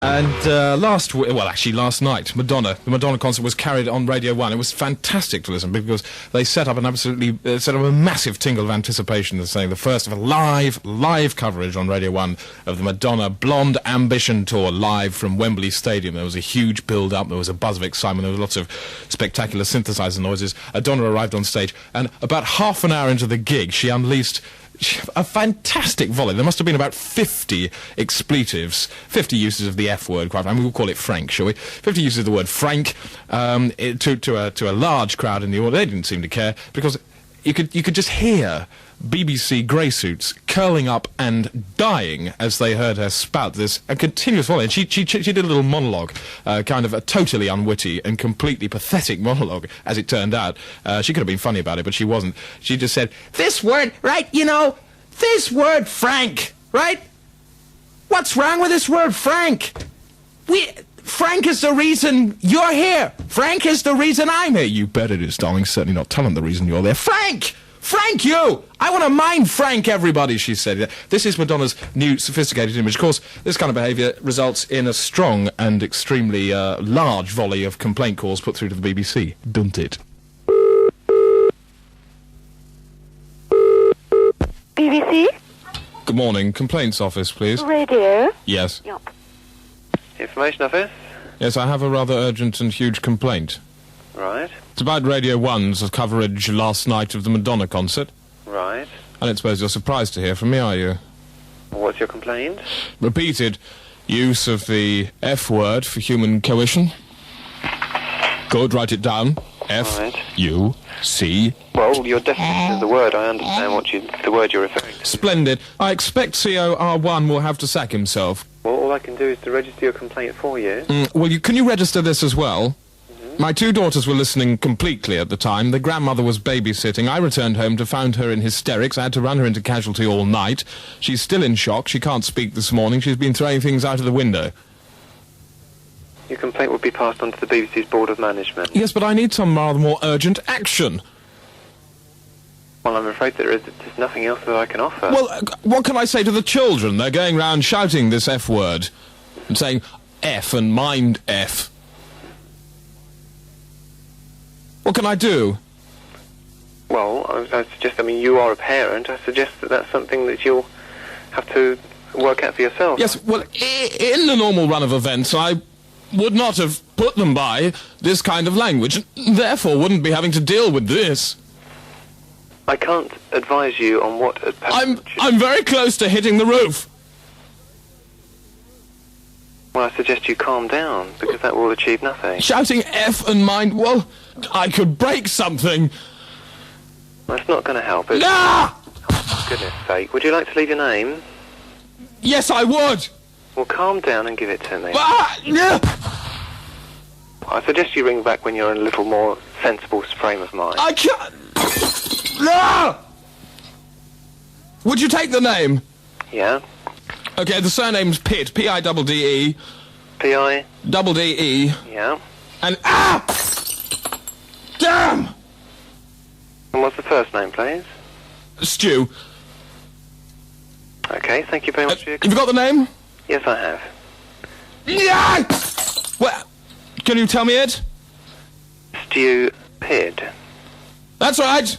And last night, the Madonna concert was carried on Radio 1. It was fantastic to listen because they set up a massive tingle of anticipation. They're saying the first of a live coverage on Radio 1 of the Madonna Blonde Ambition Tour live from Wembley Stadium. There was a huge build-up, there was a buzz of excitement, there was lots of spectacular synthesizer noises. Madonna arrived on stage, and about half an hour into the gig, she unleashed a fantastic volley. There must have been about 50 expletives, 50 uses of the F word, quite. I mean, we'll call it frank, shall we? 50 uses of the word frank to a large crowd in the audience. They didn't seem to care because you could just hear BBC grey suits curling up and dying as they heard her spout this a continuous volley. And she did a little monologue, kind of a totally unwitty and completely pathetic monologue, as it turned out. She could have been funny about it, but she wasn't. She just said, "This word, right, this word frank, right? What's wrong with this word frank? Frank is the reason you're here. Frank is the reason I'm here." "You bet it is, darling. Certainly not telling the reason you're there. Frank! Frank you! I want to mind Frank everybody," she said. This is Madonna's new sophisticated image. Of course, this kind of behaviour results in a strong and extremely large volley of complaint calls put through to the BBC, doesn't it? BBC? Good morning. Complaints office, please. Radio? Yes. Yep. Information office? Yes, I have a rather urgent and huge complaint. Right. It's about Radio 1's coverage last night of the Madonna concert. Right. I don't suppose you're surprised to hear from me, are you? What's your complaint? Repeated use of the F word for human coition. Good, write it down. F-U-C. Well, your definition of the word, I understand the word you're referring to. Splendid. I expect COR1 will have to sack himself. Well, all I can do is to register your complaint for you. Can you register this as well? My two daughters were listening completely at the time. The grandmother was babysitting. I returned home to find her in hysterics. I had to run her into casualty all night. She's still in shock. She can't speak this morning. She's been throwing things out of the window. Your complaint will be passed on to the BBC's Board of Management. Yes, but I need some rather more urgent action. Well, I'm afraid there's nothing else that I can offer. Well, what can I say to the children? They're going round shouting this F word and saying F and mind F. What can I do? Well, I suggest, you are a parent. I suggest that that's something that you'll have to work out for yourself. Yes, well, in the normal run of events, I would not have put them by this kind of language, and therefore wouldn't be having to deal with this. I can't advise you on what a parent I'm very close to hitting the roof. Well, I suggest you calm down, because that will achieve nothing. Shouting F and mind, well, I could break something. That's not going to help, is it? Ah! Oh, for goodness sake. Would you like to leave your name? Yes, I would. Well, calm down and give it to me. Ah! Yeah. I suggest you ring back when you're in a little more sensible frame of mind. I can't... Ah! Would you take the name? Yeah. Okay, the surname's Pitt, P-I-D-D-E. P-I? D-D-E. Yeah. And... Ah! Damn! And what's the first name, please? Stu. Okay, thank you very much for your... Have you got the name? Yes, I have. Yeah! Well, can you tell me it? Stu Pidd. That's right.